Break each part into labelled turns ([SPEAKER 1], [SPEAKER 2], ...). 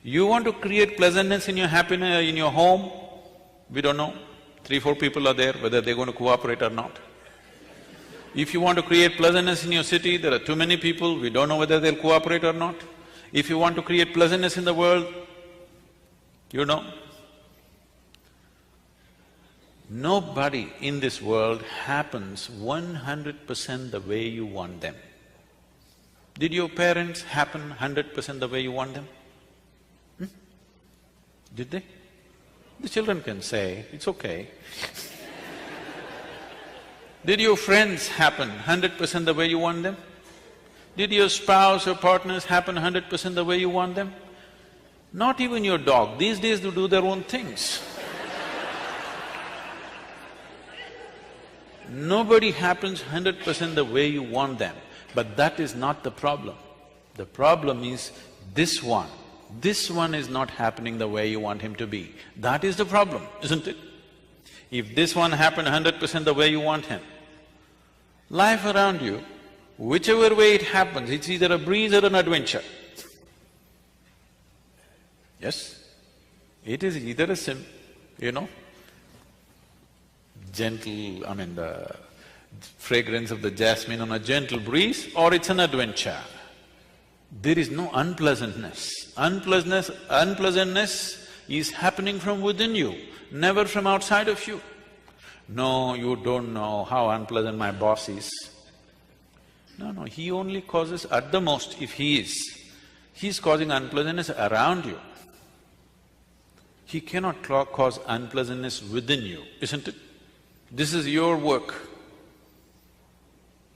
[SPEAKER 1] You want to create pleasantness in your happiness, in your home, we don't know. 3-4 people are there, whether they're going to cooperate or not. If you want to create pleasantness in your city, there are too many people, we don't know whether they'll cooperate or not. If you want to create pleasantness in the world, you know, nobody in this world happens 100% the way you want them. Did your parents happen 100% the way you want them? Did they? The children can say, it's okay. Did your friends happen 100% the way you want them? Did your spouse or partners happen 100% the way you want them? Not even your dog. These days they do their own things. Nobody happens 100% the way you want them, but that is not the problem. The problem is this one is not happening the way you want him to be. That is the problem, isn't it? If this one happened 100% the way you want him, life around you, whichever way it happens, it's either a breeze or an adventure. Yes? It is either a gentle, the fragrance of the jasmine on a gentle breeze, or it's an adventure. There is no unpleasantness. Unpleasantness is happening from within you, never from outside of you. No, you don't know how unpleasant my boss is. No, he only causes, at the most, if he's causing unpleasantness around you. He cannot cause unpleasantness within you, isn't it? This is your work.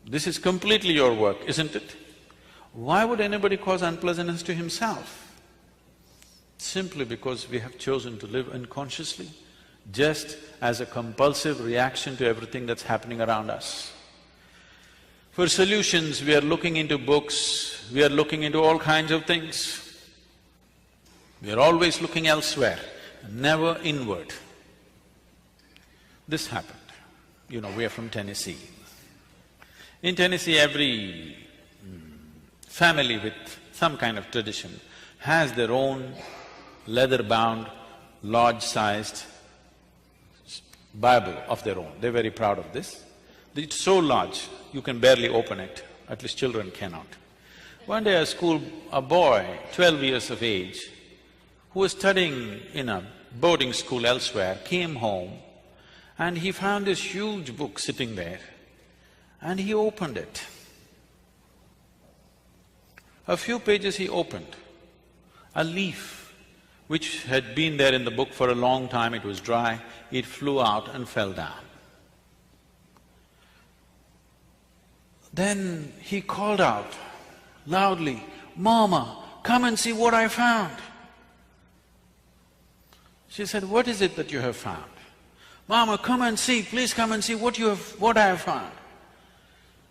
[SPEAKER 1] This is completely your work, isn't it? Why would anybody cause unpleasantness to himself? Simply because we have chosen to live unconsciously, just as a compulsive reaction to everything that's happening around us. For solutions, we are looking into books, we are looking into all kinds of things. We are always looking elsewhere, never inward. This happened. We are from Tennessee. In Tennessee, every family with some kind of tradition has their own leather-bound, large-sized Bible of their own. They're very proud of this. It's so large, you can barely open it, at least children cannot. One day a boy, 12 years of age, who was studying in a boarding school elsewhere, came home and he found this huge book sitting there and he opened it. A few pages he opened, a leaf which had been there in the book for a long time, it was dry, it flew out and fell down. Then he called out loudly, "Mama, come and see what I found." She said, "What is it that you have found?" "Mama, come and see, please come and see what I have found."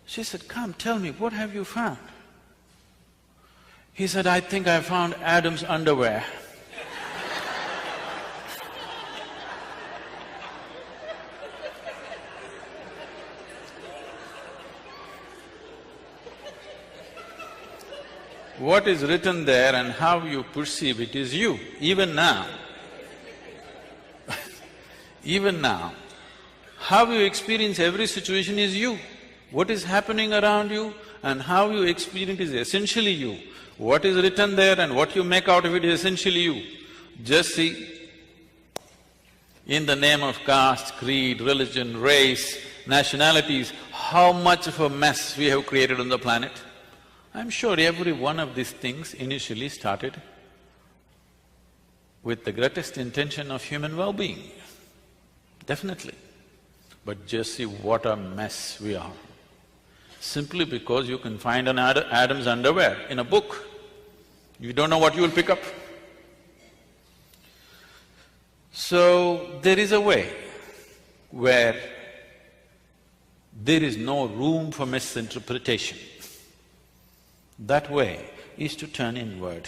[SPEAKER 1] She said, "Come, tell me, what have you found?" He said, "I think I found Adam's underwear." What is written there and how you perceive it is you, even now. Even now, how you experience every situation is you. What is happening around you and how you experience is essentially you. What is written there and what you make out of it is essentially you. Just see, in the name of caste, creed, religion, race, nationalities, how much of a mess we have created on the planet. I'm sure every one of these things initially started with the greatest intention of human well-being, definitely. But just see what a mess we are. Simply because you can find an Adam's underwear in a book, you don't know what you will pick up. So, there is a way where there is no room for misinterpretation. That way is to turn inward,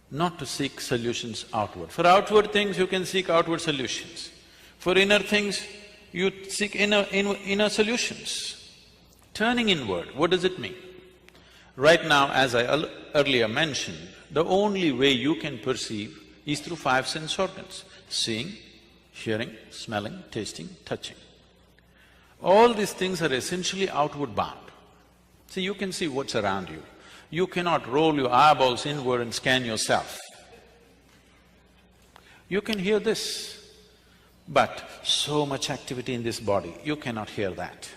[SPEAKER 1] not to seek solutions outward. For outward things, you can seek outward solutions. For inner things, you seek inner solutions. Turning inward, what does it mean? Right now, as I earlier mentioned, the only way you can perceive is through five sense organs: seeing, hearing, smelling, tasting, touching. All these things are essentially outward bound. See, you can see what's around you. You cannot roll your eyeballs inward and scan yourself. You can hear this, but so much activity in this body, you cannot hear that.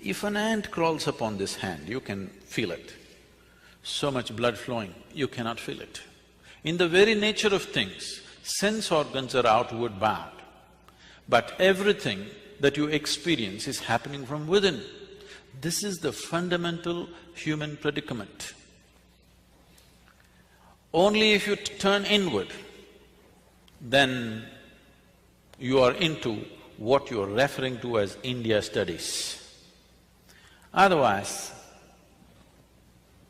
[SPEAKER 1] If an ant crawls upon this hand, you can feel it. So much blood flowing, you cannot feel it. In the very nature of things, sense organs are outward bound, but everything that you experience is happening from within. This is the fundamental human predicament. Only if you turn inward, then you are into what you are referring to as India studies. Otherwise,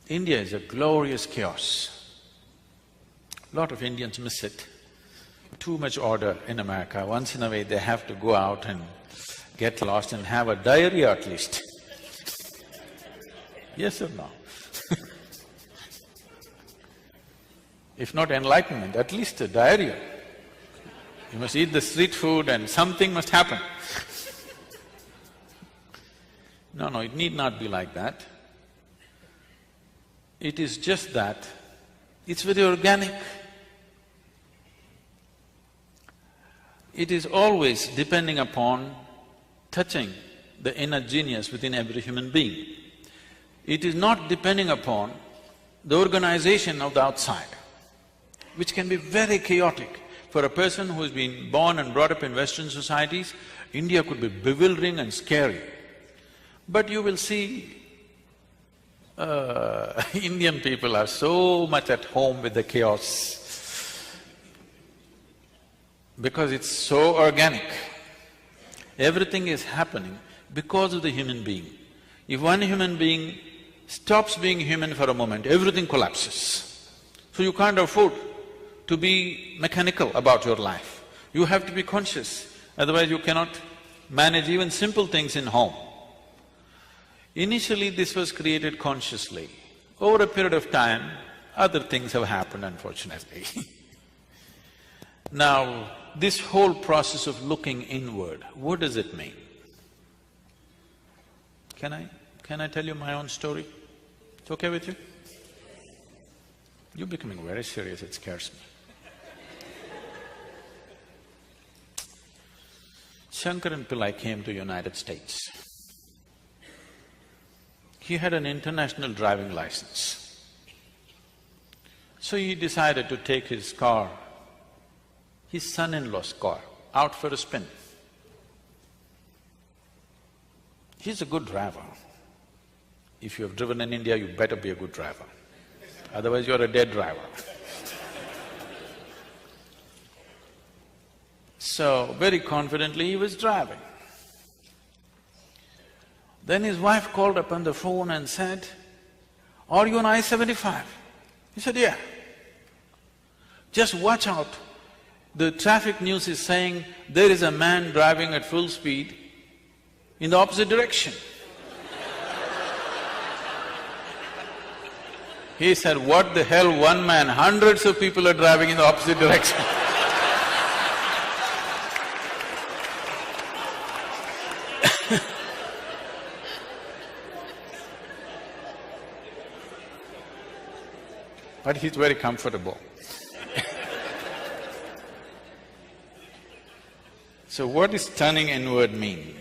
[SPEAKER 1] India is a glorious chaos. Lot of Indians miss it. Too much order in America. Once in a way they have to go out and get lost and have a diarrhea at least. Yes or no? If not enlightenment, at least a diarrhea. You must eat the street food and something must happen. No, it need not be like that. It is just that it's very organic. It is always depending upon touching the inner genius within every human being. It is not depending upon the organization of the outside, which can be very chaotic. For a person who's been born and brought up in Western societies, India could be bewildering and scary. But you will see, Indian people are so much at home with the chaos because it's so organic. Everything is happening because of the human being. If one human being stops being human for a moment, everything collapses. So you can't afford to be mechanical about your life. You have to be conscious, otherwise you cannot manage even simple things in home. Initially, this was created consciously. Over a period of time, other things have happened, unfortunately. Now, this whole process of looking inward, what does it mean? Can I tell you my own story? It's okay with you? You're becoming very serious, it scares me. Shankaran Pillai came to United States. He had an international driving license. So he decided to take his car, his son-in-law's car, out for a spin. He's a good driver. If you have driven in India, you better be a good driver, otherwise you're a dead driver. So, very confidently he was driving. Then his wife called up on the phone and said, "Are you on I-75?" He said, "Yeah." "Just watch out, the traffic news is saying there is a man driving at full speed in the opposite direction." He said, "What the hell, one man, hundreds of people are driving in the opposite direction." But he's very comfortable. So what does turning inward mean?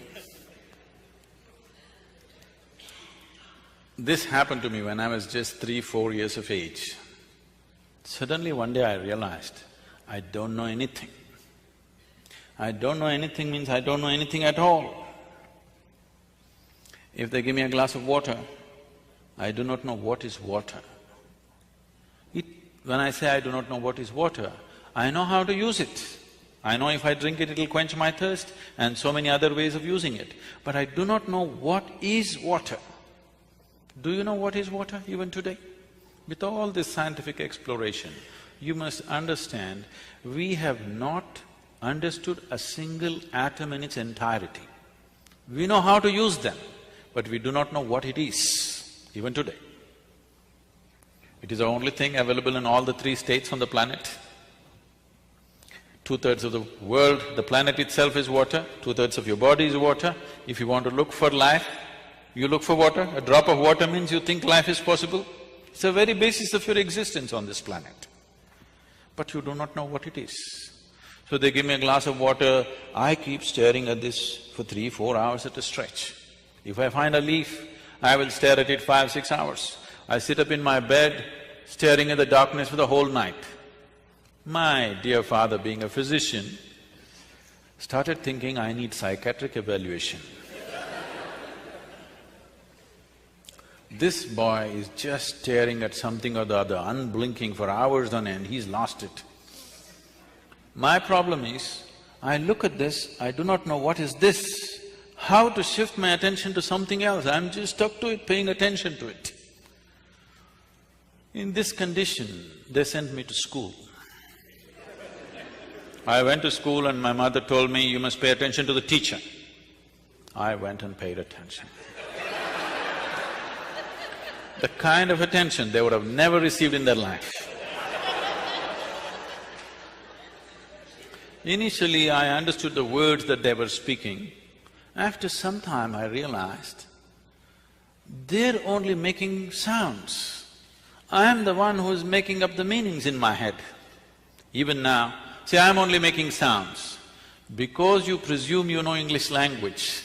[SPEAKER 1] This happened to me when I was just 3-4 years of age. Suddenly one day I realized, I don't know anything. I don't know anything means I don't know anything at all. If they give me a glass of water, I do not know what is water. When I say I do not know what is water, I know how to use it. I know if I drink it, it'll quench my thirst and so many other ways of using it. But I do not know what is water. Do you know what is water even today? With all this scientific exploration, you must understand, we have not understood a single atom in its entirety. We know how to use them, but we do not know what it is. even today. It is the only thing available in all the three states on the planet. 2/3 of the world, the planet itself is water, 2/3 of your body is water. If you want to look for life, you look for water. A drop of water means you think life is possible. It's the very basis of your existence on this planet. But you do not know what it is. So they give me a glass of water, I keep staring at this for 3-4 hours at a stretch. If I find a leaf, I will stare at it 5-6 hours. I sit up in my bed, staring at the darkness for the whole night. My dear father, being a physician, started thinking I need psychiatric evaluation. This boy is just staring at something or the other, unblinking for hours on end, he's lost it. My problem is, I look at this, I do not know what is this, how to shift my attention to something else, I'm just stuck to it, paying attention to it. In this condition, they sent me to school. I went to school and my mother told me, you must pay attention to the teacher. I went and paid attention. The kind of attention they would have never received in their life. Initially, I understood the words that they were speaking. After some time, I realized they're only making sounds. I am the one who is making up the meanings in my head. Even now, see, I'm only making sounds. Because you presume you know English language,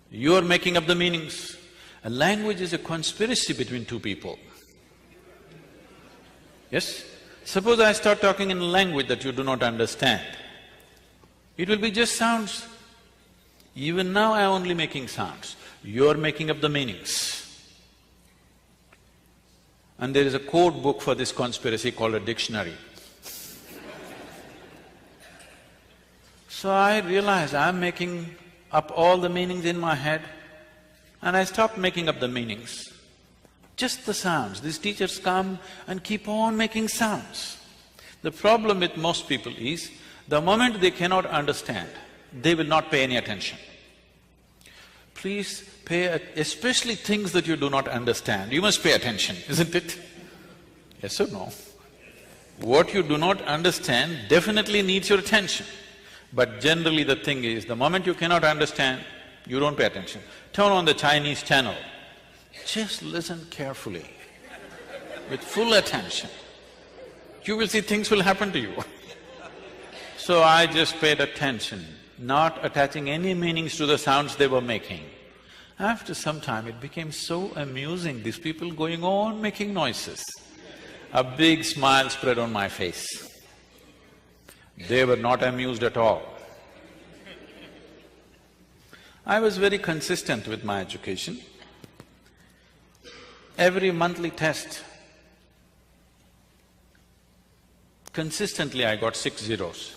[SPEAKER 1] you're making up the meanings. A language is a conspiracy between two people. Yes? Suppose I start talking in a language that you do not understand, it will be just sounds. Even now I'm only making sounds, you're making up the meanings. And there is a code book for this conspiracy called a dictionary. So I realized I'm making up all the meanings in my head and I stopped making up the meanings. Just the sounds. These teachers come and keep on making sounds. The problem with most people is, the moment they cannot understand, they will not pay any attention. Please especially things that you do not understand, you must pay attention, isn't it? Yes or no? What you do not understand definitely needs your attention. But generally the thing is, the moment you cannot understand, you don't pay attention. Turn on the Chinese channel, just listen carefully, with full attention. You will see things will happen to you. So I just paid attention, not attaching any meanings to the sounds they were making. After some time, it became so amusing, these people going on making noises. A big smile spread on my face. They were not amused at all. I was very consistent with my education. Every monthly test, consistently I got 6 zeros.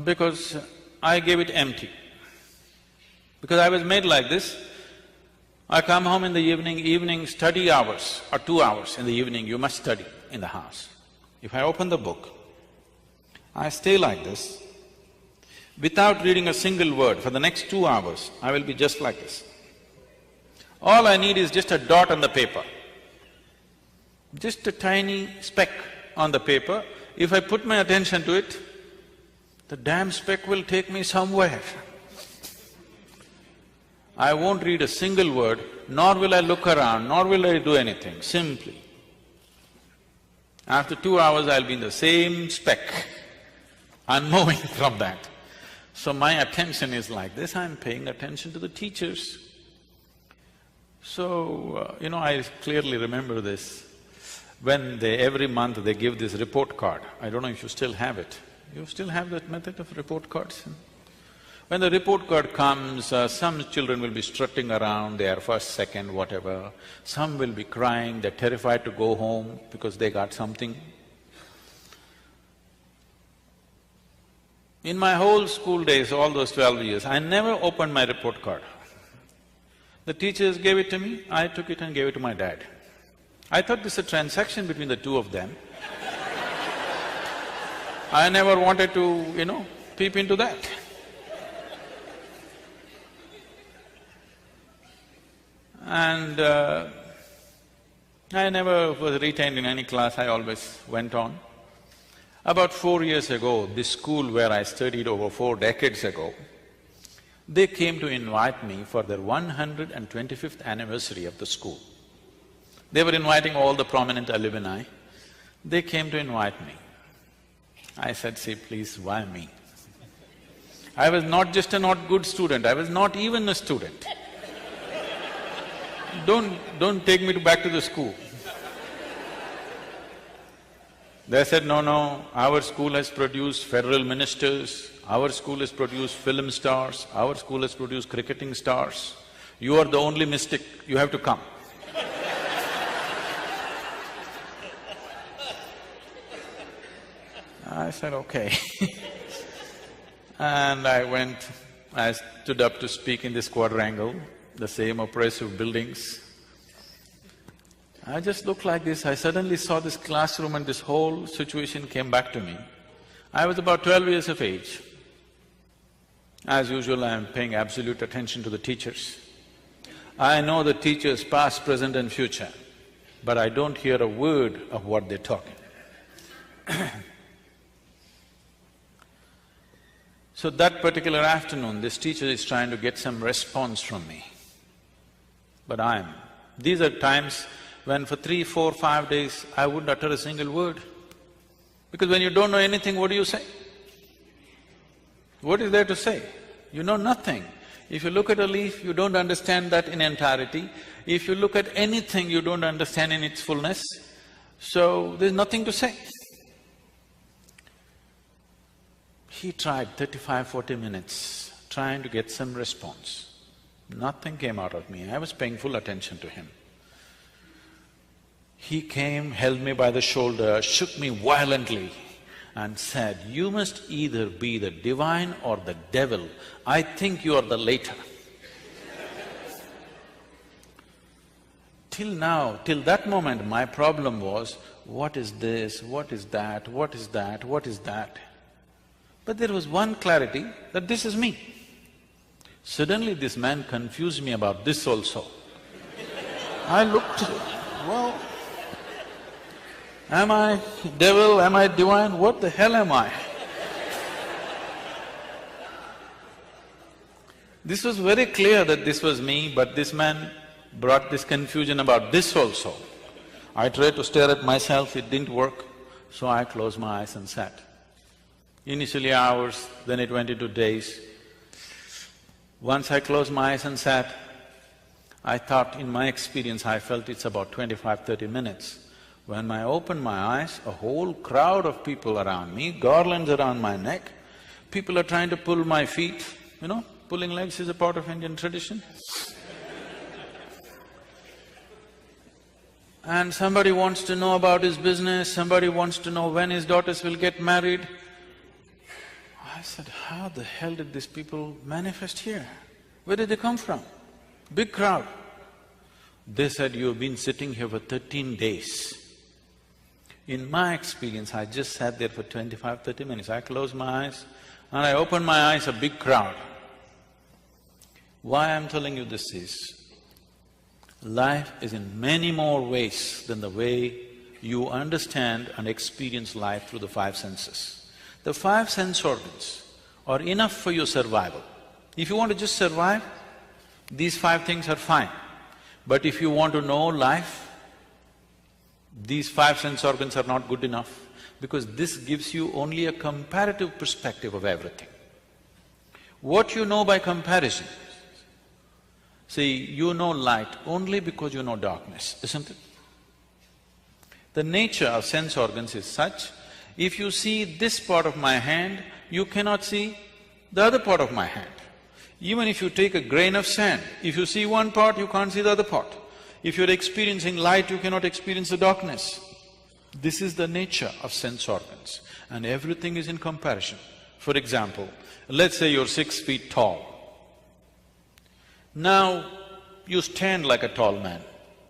[SPEAKER 1] Because I gave it empty. Because I was made like this, I come home in the evening study hours or 2 hours in the evening, you must study in the house. If I open the book, I stay like this, without reading a single word for the next 2 hours, I will be just like this. All I need is just a dot on the paper, just a tiny speck on the paper. If I put my attention to it, the damn speck will take me somewhere. I won't read a single word, nor will I look around, nor will I do anything, simply. After 2 hours, I'll be in the same speck, unmoving from that. So my attention is like this, I'm paying attention to the teachers. So, I clearly remember this. When every month they give this report card, I don't know if you still have it. You still have that method of report cards? When the report card comes, some children will be strutting around, they are first, second, whatever. Some will be crying, they're terrified to go home because they got something. In my whole school days, all those 12 years, I never opened my report card. The teachers gave it to me, I took it and gave it to my dad. I thought this is a transaction between the two of them. I never wanted to, peep into that. And I never was retained in any class, I always went on. About 4 years ago, this school where I studied over 4 decades ago, they came to invite me for their 125th anniversary of the school. They were inviting all the prominent alumni. They came to invite me. I said, see, please, why me? I was not just a not good student, I was not even a student. Don't take me back to the school. They said, no, our school has produced federal ministers, our school has produced film stars, our school has produced cricketing stars. You are the only mystic, you have to come. I said, okay. And I stood up to speak in this quadrangle, the same oppressive buildings. I just looked like this, I suddenly saw this classroom and this whole situation came back to me. I was about 12 years of age. As usual, I am paying absolute attention to the teachers. I know the teachers past, present and future, but I don't hear a word of what they're talking. So that particular afternoon, this teacher is trying to get some response from me. But these are times when for 3, 4, 5 days, I wouldn't utter a single word. Because when you don't know anything, what do you say? What is there to say? You know nothing. If you look at a leaf, you don't understand that in entirety. If you look at anything, you don't understand in its fullness. So, there's nothing to say. He tried 35, 40 minutes trying to get some response. Nothing came out of me, I was paying full attention to him. He came, held me by the shoulder, shook me violently and said, you must either be the divine or the devil. I think you are the latter. Till now, till that moment, my problem was, what is this, what is that, what is that, what is that? But there was one clarity that this is me. Suddenly this man confused me about this also. I looked, well, am I devil, am I divine, what the hell am I? This was very clear that this was me, but this man brought this confusion about this also. I tried to stare at myself, it didn't work, so I closed my eyes and sat. Initially hours, then it went into days. Once I closed my eyes and sat, I thought, in my experience, I felt it's about 25, 30 minutes. When I opened my eyes, a whole crowd of people around me, garlands around my neck, people are trying to pull my feet, pulling legs is a part of Indian tradition. And somebody wants to know about his business, somebody wants to know when his daughters will get married. I said, how the hell did these people manifest here? Where did they come from? Big crowd. They said, you've been sitting here for 13 days. In my experience, I just sat there for 25, 30 minutes. I closed my eyes and I opened my eyes, a big crowd. Why I'm telling you this is, life is in many more ways than the way you understand and experience life through the 5 senses. The 5 sense organs are enough for your survival. If you want to just survive, these 5 things are fine. But if you want to know life, these 5 sense organs are not good enough, because this gives you only a comparative perspective of everything. What you know by comparison, see, you know light only because you know darkness, isn't it? The nature of sense organs is such, if you see this part of my hand, you cannot see the other part of my hand. Even if you take a grain of sand, if you see one part, you can't see the other part. If you're experiencing light, you cannot experience the darkness. This is the nature of sense organs, and everything is in comparison. For example, let's say you're 6 feet tall. Now, you stand like a tall man,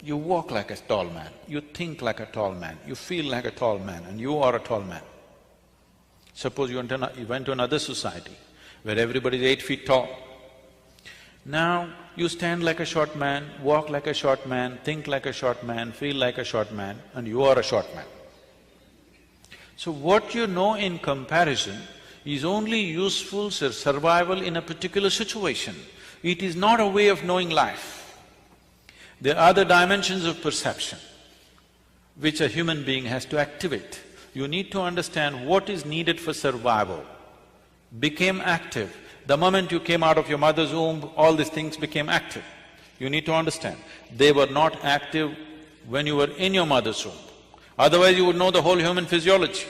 [SPEAKER 1] you walk like a tall man, you think like a tall man, you feel like a tall man, and you are a tall man. Suppose you went to another society where everybody is 8 feet tall. Now you stand like a short man, walk like a short man, think like a short man, feel like a short man, and you are a short man. So what you know in comparison is only useful for survival in a particular situation. It is not a way of knowing life. There are other dimensions of perception which a human being has to activate. You need to understand what is needed for survival. Became active. The moment you came out of your mother's womb, all these things became active. You need to understand, they were not active when you were in your mother's womb. Otherwise you would know the whole human physiology.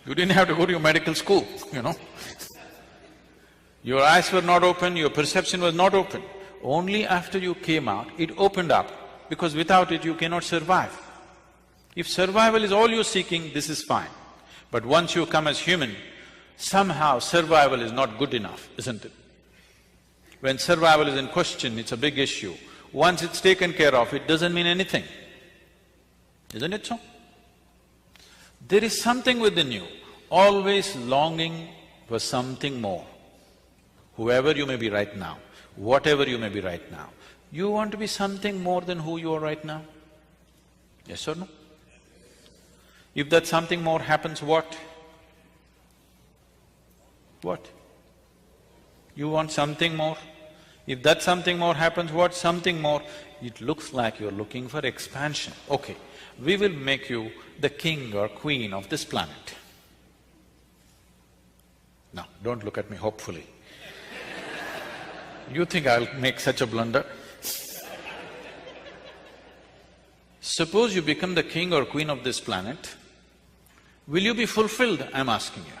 [SPEAKER 1] You didn't have to go to your medical school, you know. Your eyes were not open, your perception was not open. Only after you came out, it opened up, because without it you cannot survive. If survival is all you're seeking, this is fine. But once you come as human, somehow survival is not good enough, isn't it? When survival is in question, it's a big issue. Once it's taken care of, it doesn't mean anything. Isn't it so? There is something within you, always longing for something more. Whoever you may be right now, whatever you may be right now, you want to be something more than who you are right now? Yes or no? If that something more happens, what? What? You want something more? If that something more happens, what? Something more? It looks like you're looking for expansion. Okay, we will make you the king or queen of this planet. Now, don't look at me hopefully. You think I'll make such a blunder? Suppose you become the king or queen of this planet, will you be fulfilled, I'm asking you?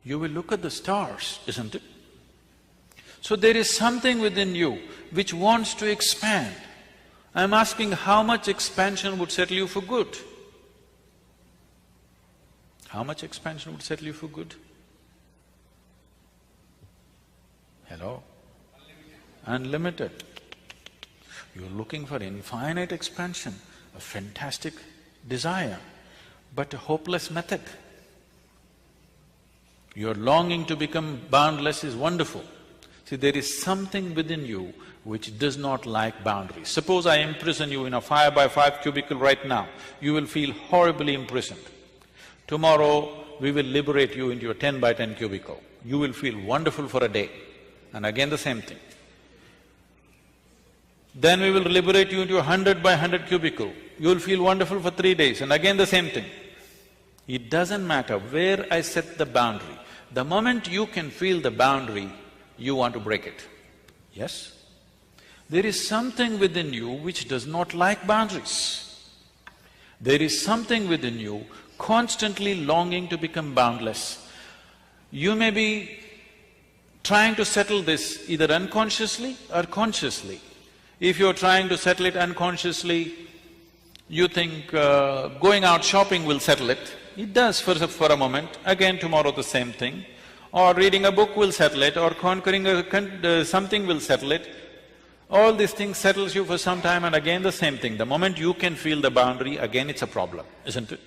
[SPEAKER 1] You will look at the stars, isn't it? So there is something within you which wants to expand. I'm asking how much expansion would settle you for good? How much expansion would settle you for good? Hello? Unlimited. You're looking for infinite expansion, a fantastic desire, but a hopeless method. Your longing to become boundless is wonderful. See, there is something within you which does not like boundaries. Suppose I imprison you in a 5x5 cubicle right now, you will feel horribly imprisoned. Tomorrow, we will liberate you into a 10x10 cubicle. You will feel wonderful for a day, and again the same thing. Then we will liberate you into a 100x100 cubicle. You will feel wonderful for 3 days, and again the same thing. It doesn't matter where I set the boundary. The moment you can feel the boundary, you want to break it. Yes? There is something within you which does not like boundaries. There is something within you constantly longing to become boundless. You may be trying to settle this either unconsciously or consciously. If you're trying to settle it unconsciously, you think going out shopping will settle it. It does for a moment, again tomorrow the same thing. Or reading a book will settle it, or conquering something will settle it. All these things settles you for some time, and again the same thing. The moment you can feel the boundary, again it's a problem, isn't it?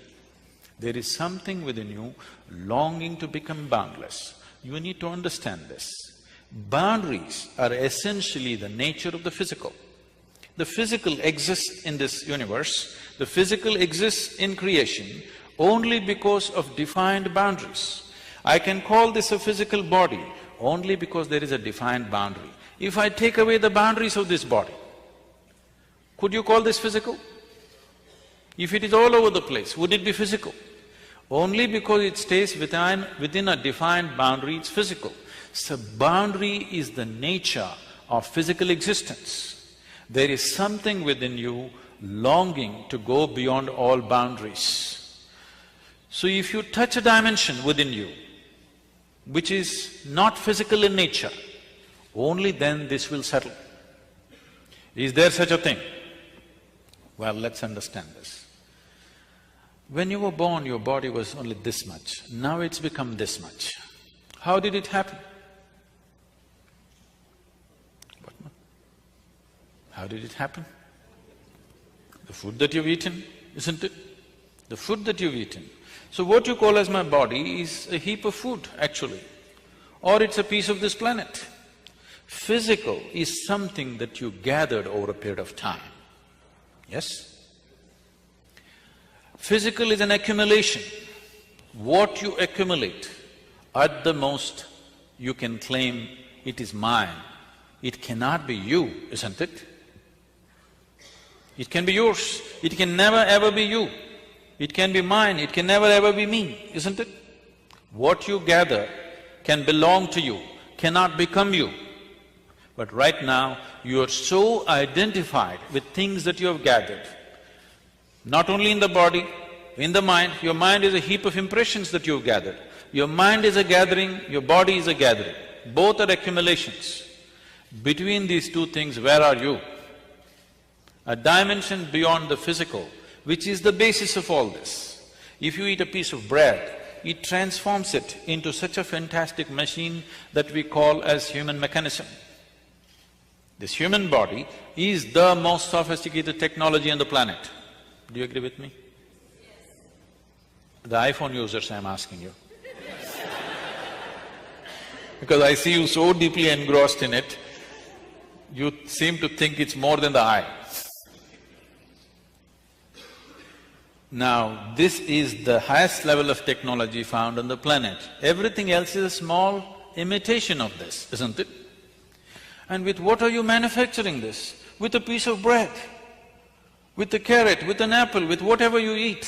[SPEAKER 1] There is something within you longing to become boundless. You need to understand this. Boundaries are essentially the nature of the physical. The physical exists in this universe, the physical exists in creation only because of defined boundaries. I can call this a physical body only because there is a defined boundary. If I take away the boundaries of this body, could you call this physical? If it is all over the place, would it be physical? Only because it stays within a defined boundary, it's physical. So boundary is the nature of physical existence. There is something within you longing to go beyond all boundaries. So if you touch a dimension within you, which is not physical in nature, only then this will settle. Is there such a thing? Well, let's understand this. When you were born, your body was only this much, now it's become this much. How did it happen? What? How did it happen? The food that you've eaten, isn't it? The food that you've eaten. So what you call as my body is a heap of food, actually, or it's a piece of this planet. Physical is something that you gathered over a period of time, yes? Physical is an accumulation. What you accumulate, at the most, you can claim it is mine. It cannot be you, isn't it? It can be yours, it can never ever be you. It can be mine, it can never ever be me, isn't it? What you gather can belong to you, cannot become you. But right now, you are so identified with things that you have gathered, not only in the body, in the mind. Your mind is a heap of impressions that you have gathered. Your mind is a gathering, your body is a gathering. Both are accumulations. Between these two things, where are you? A dimension beyond the physical, which is the basis of all this. If you eat a piece of bread, it transforms it into such a fantastic machine that we call as human mechanism. This human body is the most sophisticated technology on the planet. Do you agree with me? The iPhone users, I'm asking you. Because I see you so deeply engrossed in it, you seem to think it's more than the eye. Now, this is the highest level of technology found on the planet. Everything else is a small imitation of this, isn't it? And with what are you manufacturing this? With a piece of bread, with a carrot, with an apple, with whatever you eat.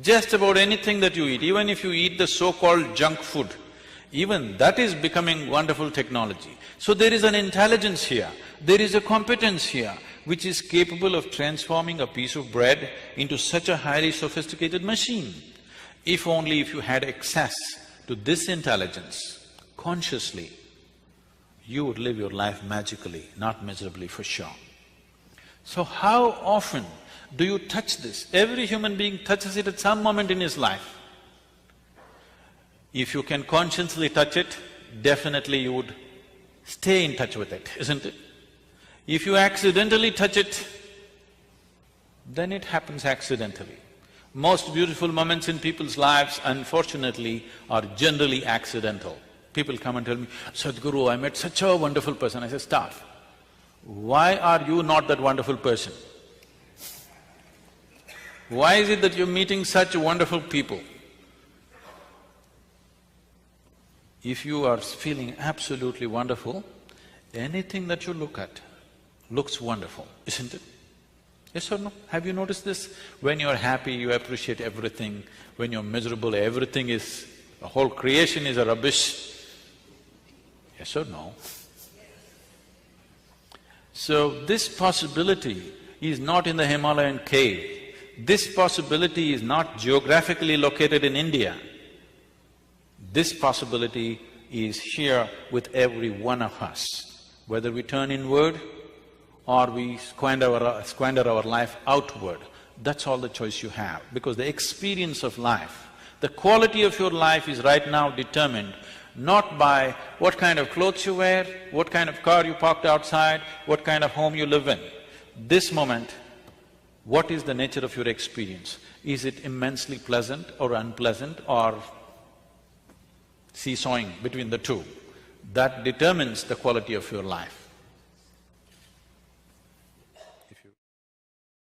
[SPEAKER 1] Just about anything that you eat, even if you eat the so-called junk food, even that is becoming wonderful technology. So there is an intelligence here, there is a competence here, which is capable of transforming a piece of bread into such a highly sophisticated machine. If only if you had access to this intelligence consciously, you would live your life magically, not miserably for sure. So how often do you touch this? Every human being touches it at some moment in his life. If you can consciously touch it, definitely you would stay in touch with it, isn't it? If you accidentally touch it, then it happens accidentally. Most beautiful moments in people's lives, unfortunately, are generally accidental. People come and tell me, Sadhguru, I met such a wonderful person. I say, stop. Why are you not that wonderful person? Why is it that you're meeting such wonderful people? If you are feeling absolutely wonderful, anything that you look at looks wonderful, isn't it? Yes or no? Have you noticed this? When you're happy, you appreciate everything. When you're miserable, everything is… the whole creation is a rubbish. Yes or no? So this possibility is not in the Himalayan cave. This possibility is not geographically located in India. This possibility is here with every one of us. Whether we turn inward or we squander our life outward, that's all the choice you have. Because the experience of life, the quality of your life is right now determined not by what kind of clothes you wear, what kind of car you parked outside, what kind of home you live in. This moment, what is the nature of your experience? Is it immensely pleasant or unpleasant or seesawing between the two? That determines the quality of your life.